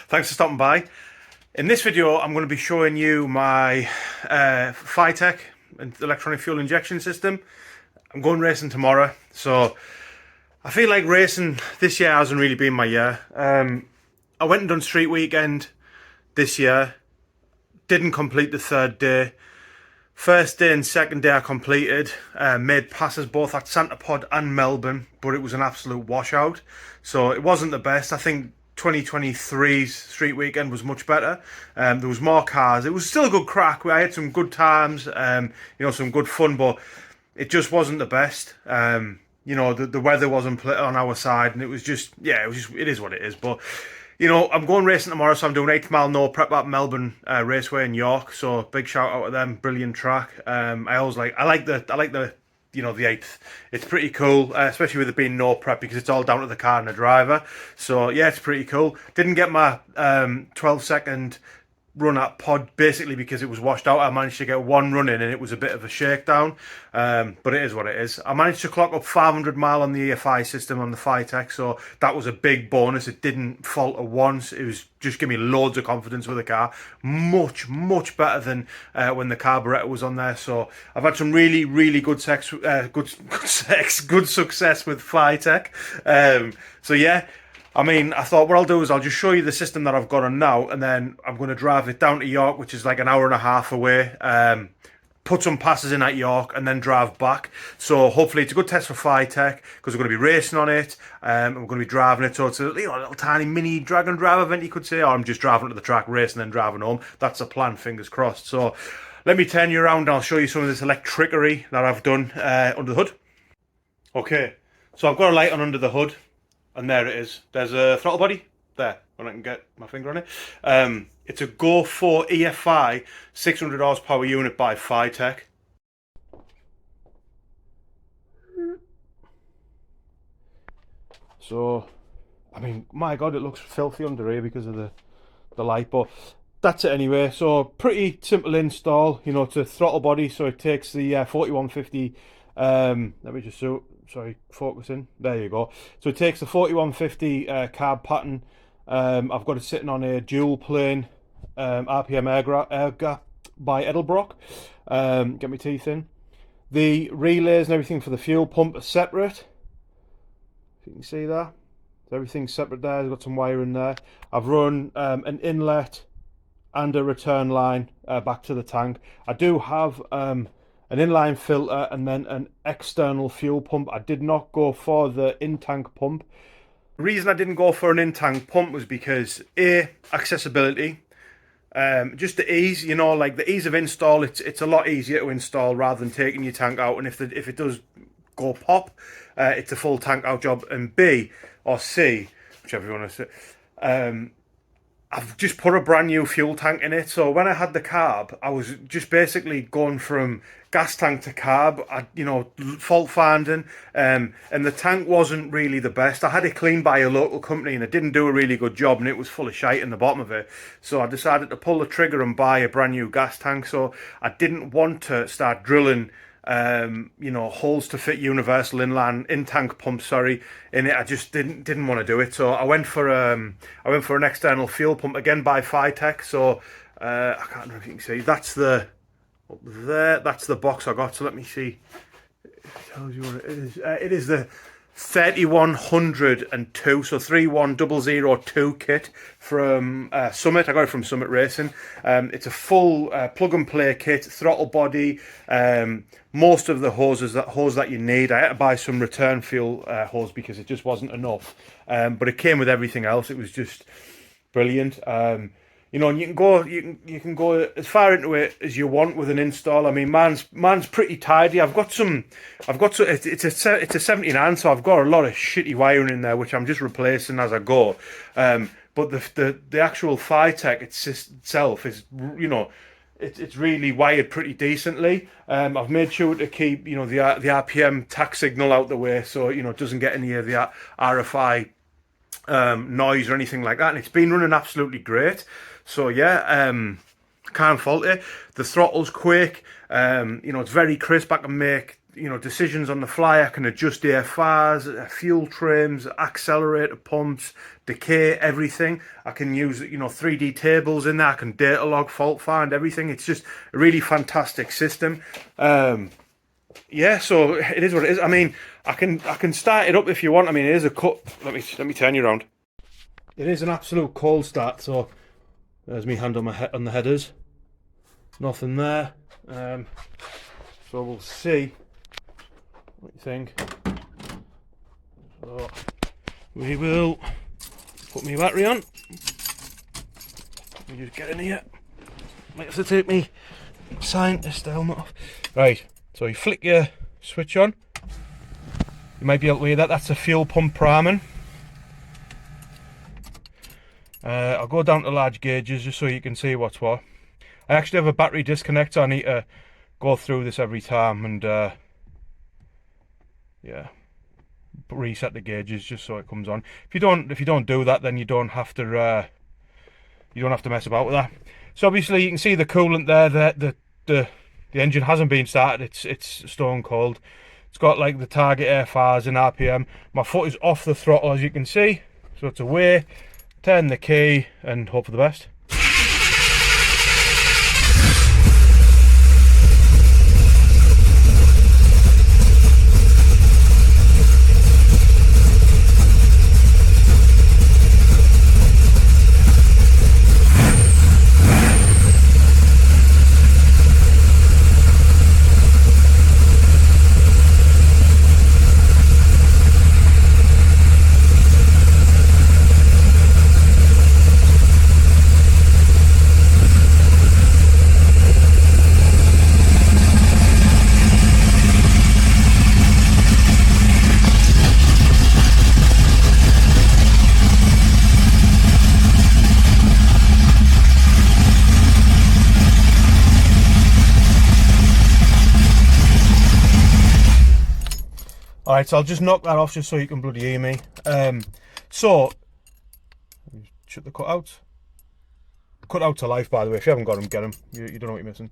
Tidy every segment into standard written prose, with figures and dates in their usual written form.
Thanks for stopping by. In this video, I'm going to be showing you my Fitech electronic fuel injection system. I'm going racing tomorrow, so I feel like racing this year hasn't really been my year. I went and done street weekend this year, didn't complete the third day. First day and second day I completed, made passes both at Santa Pod and Melbourne, but it was an absolute washout. So it wasn't the best. I think 2023's street weekend was much better. There was more cars. It was still a good crack. I had some good times, some good fun, but it just wasn't the best. The weather wasn't on our side, and it is what it is. But I'm going racing tomorrow, so I'm doing 8 mile no prep at Melbourne Raceway in York. So big shout out to them, brilliant track. I like the 8th. It's pretty cool, especially with it being no prep because it's all down to the car and the driver. So yeah, it's pretty cool. Didn't get my 12-second run at pod basically because it was washed out. I managed to get one run in and it was a bit of a shakedown, but it is what it is. I managed to clock up 500 mile on the EFI system on the Fitech, so that was a big bonus. It didn't falter once. It was just give me loads of confidence with the car. Much better than when the carburetor was on there. So I've had some really good success with Fitech. So yeah, I thought what I'll do is I'll just show you the system that I've got on now, and then I'm going to drive it down to York, which is like an hour and a half away, put some passes in at York, and then drive back. So hopefully it's a good test for Fitech, because we're going to be racing on it, and we're going to be driving it. So it's a little tiny mini drag and drive event, you could say, or I'm just driving to the track, racing, and then driving home. That's the plan, fingers crossed. So let me turn you around and I'll show you some of this electricity that I've done under the hood. Okay, so I've got a light on under the hood. And there it is. There's a throttle body there, when I can get my finger on it. It's a Go 4 EFI 600 horsepower unit by Fitech. So, my God, it looks filthy under here because of the light, but that's it anyway. So, pretty simple install. It's a throttle body, so it takes the 4150. Let me just focusing. There you go. So it takes the 4150 carb pattern. I've got it sitting on a dual plane RPM air gap by Edelbrock. Get my teeth in. The relays and everything for the fuel pump are separate. If you can see that. So everything's separate there. I've got some wire in there. I've run an inlet and a return line back to the tank. I do have an inline filter and then an external fuel pump. I did not go for the in-tank pump. The reason I didn't go for an in-tank pump was because accessibility, just the ease, like the ease of install. It's a lot easier to install rather than taking your tank out, and if it does go pop, it's a full tank out job. And B or C, whichever you want to say, I've just put a brand new fuel tank in it, so when I had the carb, I was just basically going from gas tank to carb, fault finding, and the tank wasn't really the best. I had it cleaned by a local company and it didn't do a really good job, and it was full of shite in the bottom of it. So I decided to pull the trigger and buy a brand new gas tank. So I didn't want to start drilling holes to fit universal in-tank pumps, in it. I just didn't want to do it. So I went for an external fuel pump, again by Fitech. So I can't remember if you can see, that's the box I got. So let me see, it tells you what it is. It is the 3102, so 31002 kit from Summit. I got it from Summit Racing. It's a full plug and play kit, throttle body, most of the hose that you need. I had to buy some return fuel hose because it just wasn't enough, but it came with everything else. It was just brilliant. And you can go as far into it as you want with an install. Mine's pretty tidy. it's a 79, so I've got a lot of shitty wiring in there, which I'm just replacing as I go. But the actual Fitech itself is, it's really wired pretty decently. I've made sure to keep, the RPM tack signal out the way, so it doesn't get any of the RFI noise or anything like that, and it's been running absolutely great. So yeah, can't fault it. The throttle's quick. It's very crisp. I can make you know, decisions on the fly. I can adjust EFIs, fuel trims, accelerator pumps, decay, everything. I can use, you know, 3D tables in there. I can data log, fault find, everything. It's just a really fantastic system. Yeah, so it is what it is. I mean, I can start it up if you want. I mean, it is a cut. Let me turn you around. It is an absolute cold start. So there's me hand on the headers. Nothing there. So we'll see what you think. So we will put my battery on. Let me just get in here. Might have to take me scientist helmet off. Right. So you flick your switch on. You might be able to hear that. That's a fuel pump priming. I'll go down to large gauges just so you can see what's what. I actually have a battery disconnector. I need to go through this every time and yeah, reset the gauges just so it comes on. If you don't do that, then you don't have to mess about with that. So obviously you can see the coolant there. The engine hasn't been started. It's stone cold. It's got like the target AFRs and RPM. My foot is off the throttle, as you can see. So it's away. Turn the key and hope for the best. Alright, so I'll just knock that off just so you can bloody hear me. So, shut the cutouts. Cutout to life, by the way. If you haven't got them, get them. You don't know what you're missing.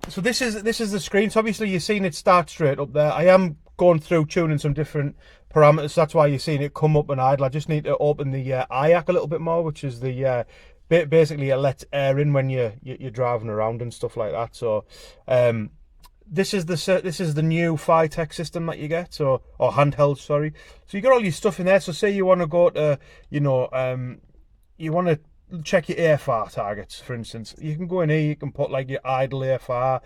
So this is the screen. So obviously you've seen it start straight up there. I am going through tuning some different parameters. That's why you're seeing it come up and idle. I just need to open the IAC a little bit more, which is the basically it lets air in when you're driving around and stuff like that. So this is the new Fitech system that you get, or handheld, sorry. So you got all your stuff in there. So say you want to go to, you want to check your AFR targets, for instance. You can go in here, you can put like your idle AFR,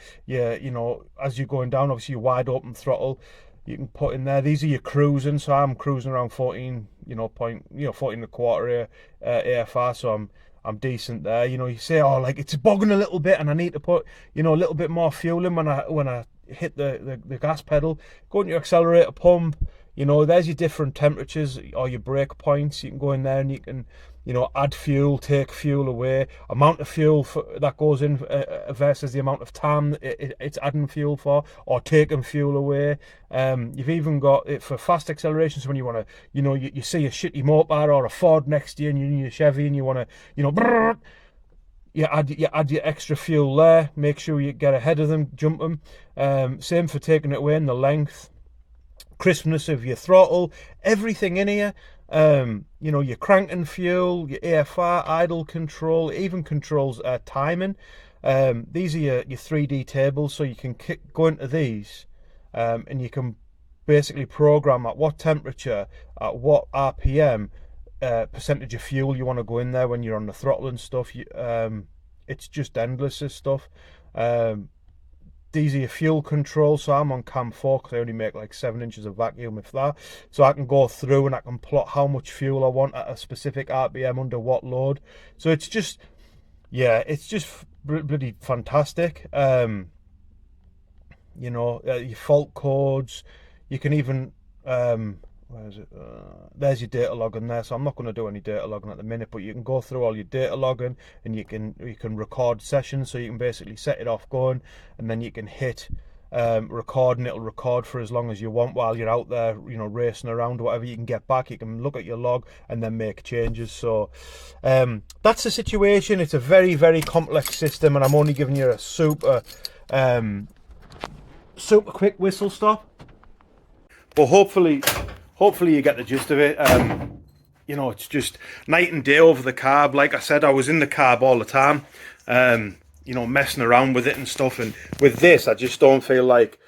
as you're going down, obviously your wide open throttle. You can put in there, these are your cruising. So I'm cruising around 14, 14 and a quarter AFR. So I'm decent there. You say, oh, like it's bogging a little bit and I need to put, a little bit more fuel in when I hit the gas pedal. Go into your accelerator pump, there's your different temperatures or your brake points. You can go in there and you can, add fuel, take fuel away, amount of fuel that goes in versus the amount of time it's adding fuel for, or taking fuel away. You've even got it for fast acceleration. So when you want to, you see a shitty Mopar or a Ford next to you and you need a Chevy and you want to, you add your extra fuel there. Make sure you get ahead of them, jump them. Same for taking it away in the length, crispness of your throttle, everything in here. Your cranking fuel, your AFR, idle control, even controls timing. These are your 3D tables, so you can go into these and you can basically program at what temperature, at what RPM, percentage of fuel you want to go in there when you're on the throttle and stuff. It's just endless, this stuff. These are your fuel controls. So I'm on cam 4 because I only make like 7 inches of vacuum, if that. So I can go through and I can plot how much fuel I want at a specific RPM under what load. So it's just, it's just bloody fantastic. Your fault codes. You can even, where is it? There's your data logging there. So I'm not going to do any data logging at the minute, but you can go through all your data logging and you can record sessions. So you can basically set it off going, and then you can hit record, and it'll record for as long as you want while you're out there, racing around, whatever. You can get back, you can look at your log and then make changes. So that's the situation. It's a very, very complex system, and I'm only giving you a super super quick whistle stop. But hopefully you get the gist of it. You know, it's just night and day over the carb. Like I said, I was in the carb all the time, you know, messing around with it and stuff. And with this, I just don't feel like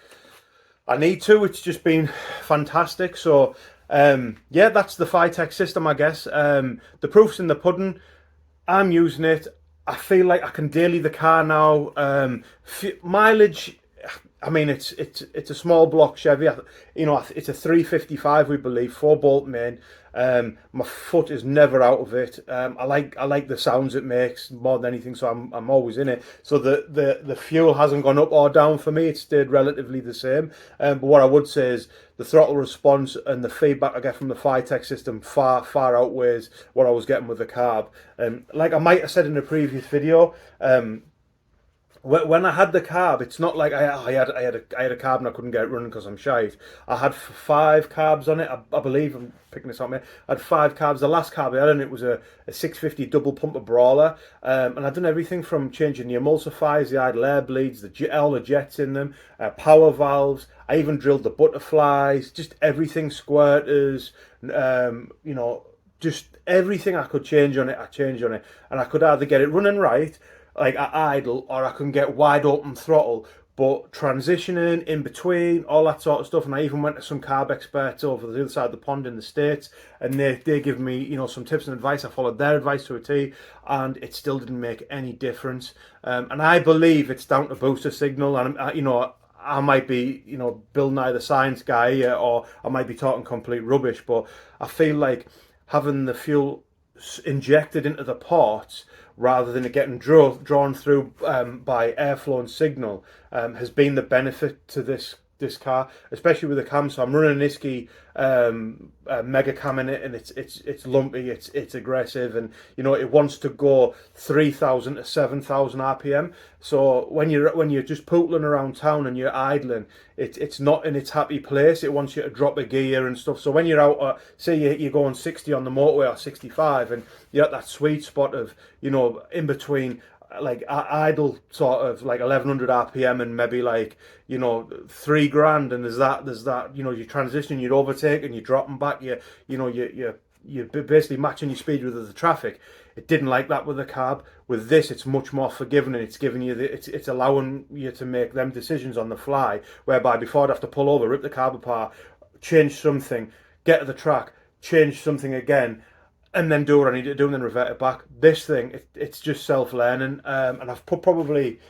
I need to. It's just been fantastic. So, yeah, that's the Fitech system, I guess. The proof's in the pudding. I'm using it. I feel like I can daily the car now. Mileage, I mean, it's a small block Chevy. You know, it's a 355, we believe, 4-bolt main. My foot is never out of it. I like the sounds it makes more than anything, so I'm always in it. So the fuel hasn't gone up or down for me. It's stayed relatively the same. But what I would say is the throttle response and the feedback I get from the Fitech system far outweighs what I was getting with the carb. Like I might have said in a previous video, when I had the carb, it's not like I had a carb and I couldn't get it running because I'm shite. I had 5 carbs on it. I believe I'm picking this up, mate. I had 5 carbs. The last carb I had on it was a 650 double pumper brawler, and I'd done everything from changing the emulsifiers, the idle air bleeds, all the jets in them, power valves. I even drilled the butterflies, just everything, squirters, you know, just everything I could change on it. I changed on it, and I could either get it running right, like at idle, or I can get wide open throttle, but transitioning in between, all that sort of stuff. And I even went to some carb experts over the other side of the pond in the States, and they give me, you know, some tips and advice. I followed their advice to a T, and it still didn't make any difference. And I believe it's down to booster signal, and you know, I might be, you know, Bill Nye the Science Guy, or I might be talking complete rubbish, but I feel like having the fuel injected into the ports rather than it getting drawn through by airflow and signal has been the benefit to this car, especially with the cam. So I'm running an Isky mega cam in it, and it's lumpy, it's aggressive, and you know it wants to go 3,000 to 7,000 RPM. So when you're just pootling around town and you're idling, it's not in its happy place. It wants you to drop a gear and stuff. So when you're out, say you're going 60 on the motorway or 65, and you're at that sweet spot of, you know, in between like idle sort of like 1100 RPM and maybe like, you know, 3 grand, and there's that, you know, you're transitioning, you're overtaking, you're dropping back, you're basically matching your speed with the traffic. It didn't like that with the carb. With this, it's much more forgiving, and it's giving you it's allowing you to make them decisions on the fly, whereby before I'd have to pull over, rip the carb apart, change something, get to the track, change something again, and then do what I need to do and then revert it back. This thing, it's just self-learning, and I've put probably,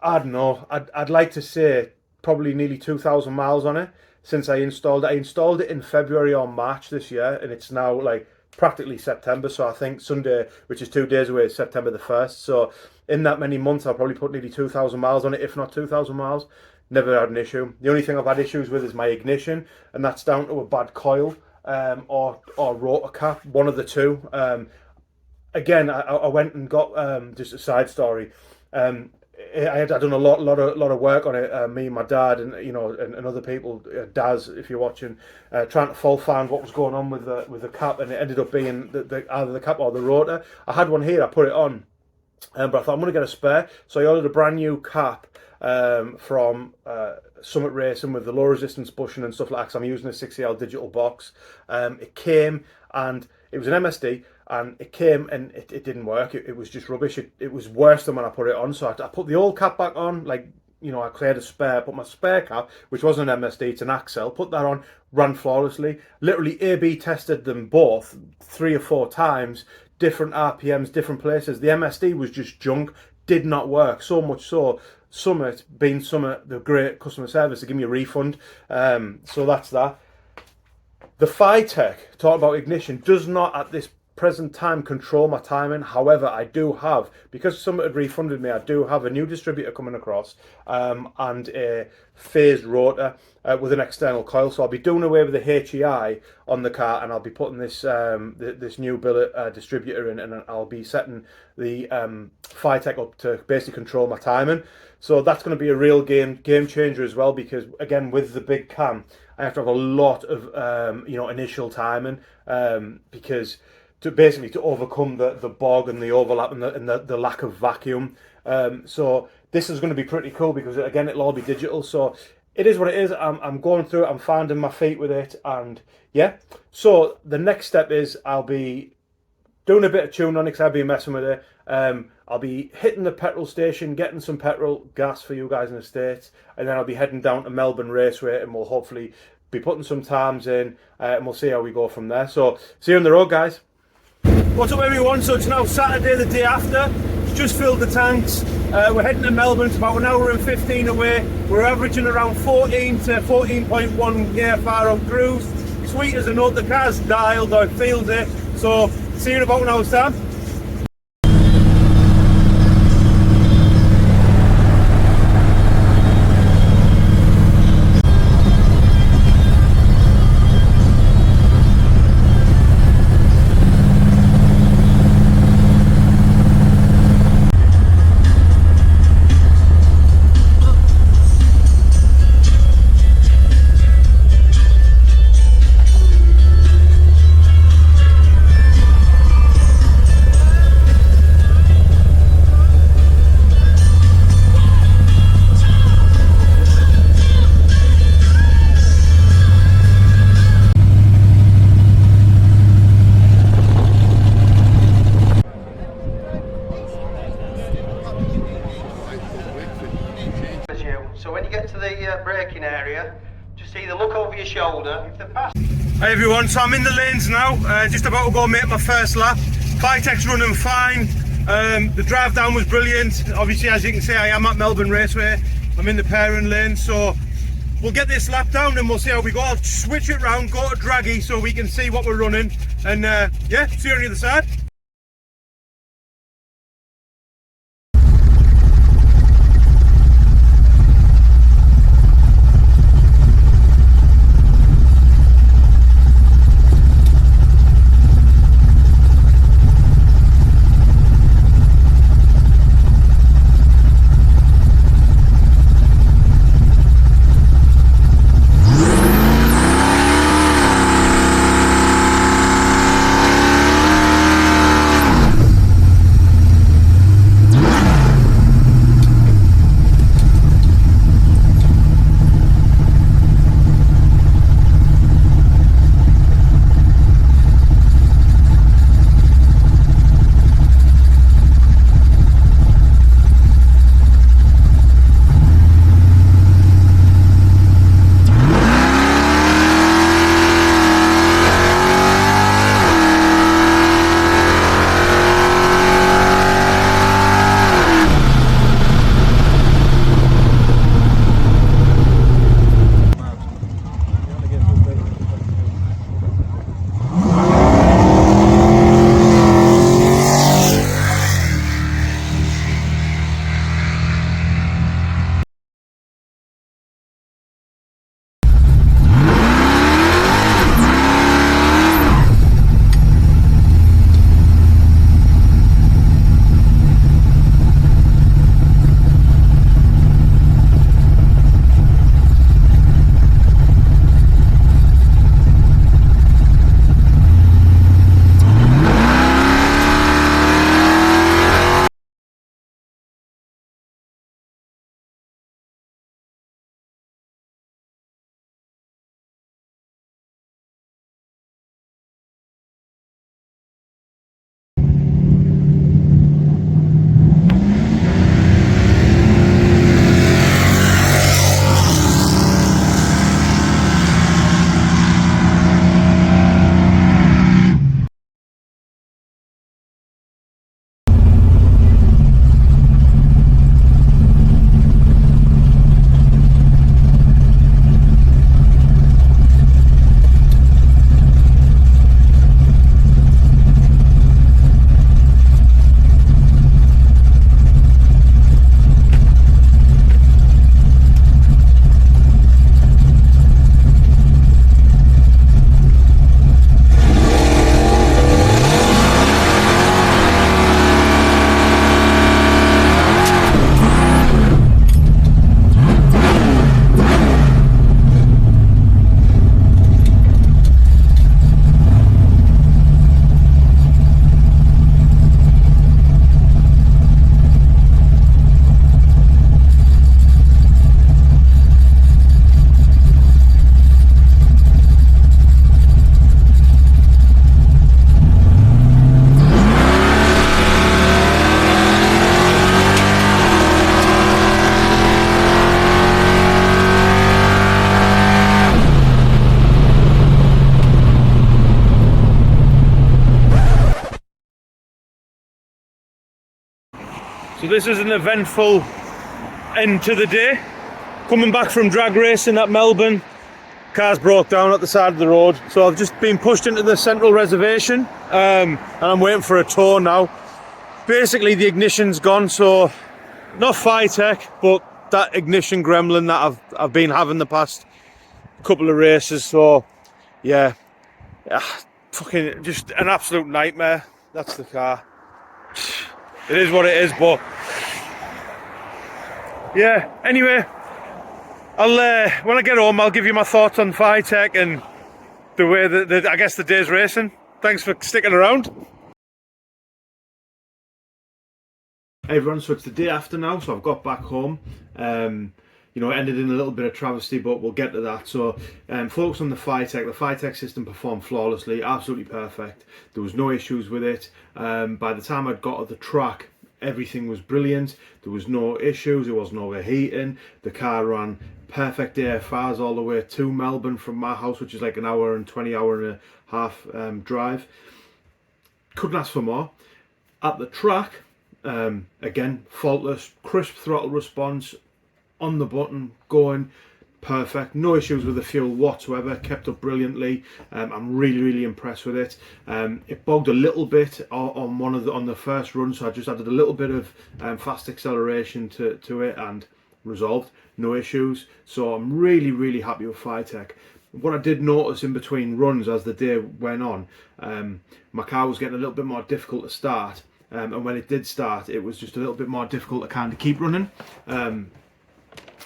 I don't know, I'd like to say probably nearly 2,000 miles on it since I installed it. I installed it in February or March this year, and it's now like practically September. So I think Sunday, which is 2 days away, is September the 1st. So in that many months, I'll probably put nearly 2,000 miles on it, if not 2,000 miles. Never had an issue. The only thing I've had issues with is my ignition, and that's down to a bad coil. Or rotor cap, one of the two. Again, I went and got just a side story. I'd done a lot of work on it. Me and my dad, and you know, and other people. Daz, if you're watching, trying to fault find what was going on with the cap, and it ended up being either the cap or the rotor. I had one here. I put it on, but I thought I'm going to get a spare, so I ordered a brand new cap from Summit Racing with the low resistance bushing and stuff like that, because I'm using a 6CL digital box. It came, and it was an MSD, and it came and it didn't work. It was just rubbish. It was worse than when I put it on. So I put the old cap back on, like, you know, I cleared a spare, put my spare cap, which wasn't an MSD, it's an Axel, put that on, ran flawlessly. Literally A/B tested them both 3 or 4 times, different RPMs, different places. The MSD was just junk, did not work. So much so, Summit, being Summit, the great customer service, to give me a refund. So that's that. The Fitech, talking about ignition, does not at this present time control my timing. However, I do have, because Summit had refunded me, I do have a new distributor coming across, and a phased rotor with an external coil. So I'll be doing away with the HEI on the car, and I'll be putting this this new billet distributor in, and I'll be setting the Fitech up to basically control my timing. So that's going to be a real game changer as well, because again, with the big cam, I have to have a lot of you know, initial timing, because to overcome the bog and the overlap and the lack of vacuum. So this is going to be pretty cool because again it'll all be digital. So it is what it is. I'm going through it. I'm finding my feet with it, and yeah. So the next step is I'll be doing a bit of tuning on it because I've been messing with it. I'll be hitting the petrol station, getting some petrol gas for you guys in the States, and then I'll be heading down to Melbourne Raceway, and we'll hopefully be putting some times in, and we'll see how we go from there. So see you on the road, guys. What's up, everyone? So it's now Saturday, the day after. Just filled the tanks. We're heading to Melbourne. It's about an hour and 15 away. We're averaging around 14 to 14.1 EFI on cruise. Sweet as a nut. The car's dialed, or it feels it. So see you in about an hour's time. So when you get to the braking area, just either look over your shoulder. If they're past. Hey everyone, so I'm in the lanes now, just about to go make my first lap. Fitech's running fine. The drive down was brilliant. Obviously, as you can see, I am at Melbourne Raceway. I'm in the pairing lane, so we'll get this lap down and we'll see how we go. I'll switch it round, go to draggy so we can see what we're running, and yeah, see you on the other side. So this is an eventful end to the day. Coming back from drag racing at Melbourne, car's broke down at the side of the road. So I've just been pushed into the central reservation, and I'm waiting for a tow now. Basically the ignition's gone, so not Fitech, but that ignition gremlin that I've been having the past couple of races. So yeah, fucking just an absolute nightmare. That's the car. It is what it is, but yeah. Anyway, I'll when I get home, I'll give you my thoughts on Fitech and the way that I guess the day's racing. Thanks for sticking around. Hey everyone, so it's the day after now, so I've got back home. You know, it ended in a little bit of travesty, but we'll get to that. So, focus on the Fitech system performed flawlessly, absolutely perfect. There was no issues with it. By the time I'd got to the track, everything was brilliant. There was no issues, it wasn't overheating. The car ran perfect EFIs all the way to Melbourne from my house, which is like an hour and 20 hour and a half drive. Couldn't ask for more. At the track, again, faultless, crisp throttle response, on the button, going perfect, no issues with the fuel whatsoever, kept up brilliantly. I'm really impressed with it. It bogged a little bit on the first run, so I just added a little bit of fast acceleration to it and resolved, no issues. So I'm really happy with Fitech. What I did notice in between runs as the day went on, my car was getting a little bit more difficult to start, and when it did start, it was just a little bit more difficult to kind of keep running.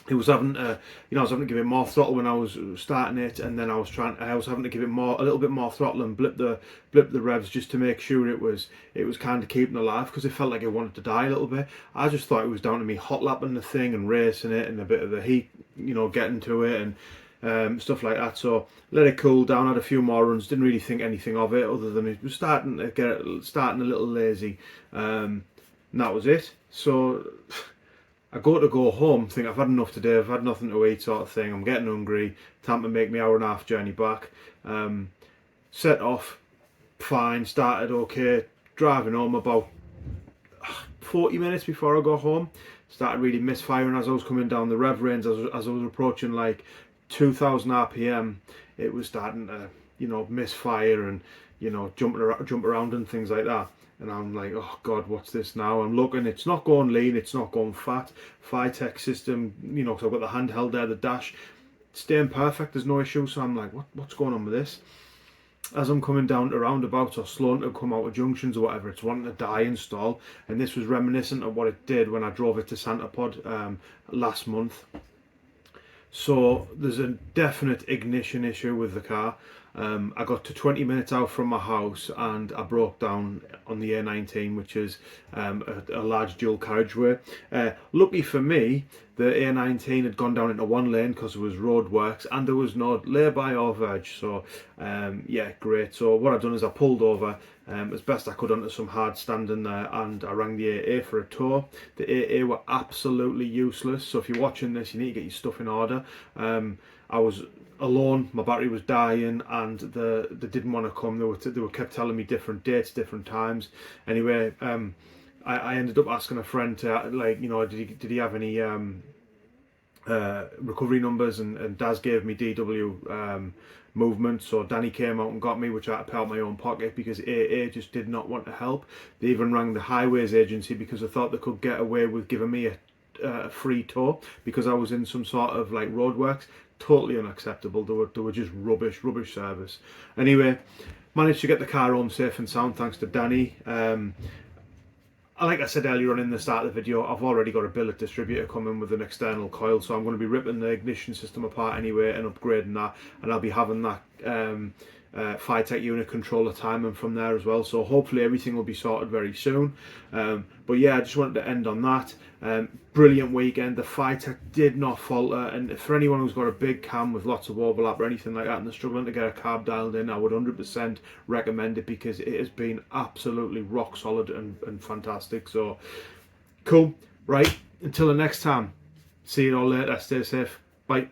It was having to, I was having to give it more throttle when I was starting it, and then I was having to give it a little bit more throttle and blip the revs just to make sure it was kind of keeping alive, because it felt like it wanted to die a little bit. I just thought it was down to me hot lapping the thing and racing it and a bit of the heat, getting to it and stuff like that. So let it cool down, had a few more runs, didn't really think anything of it other than it was starting a little lazy, and that was it. So I go home, think I've had enough today, I've had nothing to eat sort of thing, I'm getting hungry, time to make me hour and a half journey back. Set off, fine, started okay, driving home about 40 minutes before I got home, started really misfiring as I was coming down the rev range, as I was approaching like 2000 RPM, it was starting to, misfire and, jump around and things like that. And I'm like, oh God, what's this now? I'm looking, it's not going lean, it's not going fat. Fitech system, because I've got the handheld there, the dash, staying perfect, there's no issue. So I'm like, what's going on with this? As I'm coming down to roundabouts or slowing to come out of junctions or whatever, it's wanting to die and stall. And this was reminiscent of what it did when I drove it to Santa Pod last month. So there's a definite ignition issue with the car. I got to 20 minutes out from my house and I broke down on the A19, which is a large dual carriageway. Lucky for me, the A19 had gone down into one lane because there was road works and there was no lay-by or verge. So yeah, great. So what I've done is I pulled over as best I could onto some hard standing there, and I rang the AA for a tow. The AA were absolutely useless. So if you're watching this, you need to get your stuff in order. I was alone, my battery was dying, and they didn't want to come. They were kept telling me different dates, different times. Anyway, I ended up asking a friend to, like, did he have any recovery numbers, and Daz gave me DW movement. So Danny came out and got me, which I had to pay out of my own pocket because AA just did not want to help. They even rang the highways agency because they thought they could get away with giving me a free tow because I was in some sort of like roadworks. Totally unacceptable. They were just rubbish service. Anyway, managed to get the car home safe and sound thanks to Danny. Like I said earlier on in the start of the video, I've already got a billet distributor coming with an external coil, so I'm going to be ripping the ignition system apart anyway and upgrading that, and I'll be having that Fitech unit controller timing from there as well, so hopefully everything will be sorted very soon. But yeah, I just wanted to end on that. Brilliant weekend. The Fitech did not falter, and for anyone who's got a big cam with lots of overlap or anything like that and they're struggling to get a carb dialed in, I would 100% recommend it because it has been absolutely rock solid and fantastic. So cool. Right, until the next time, see you all later. Stay safe. Bye.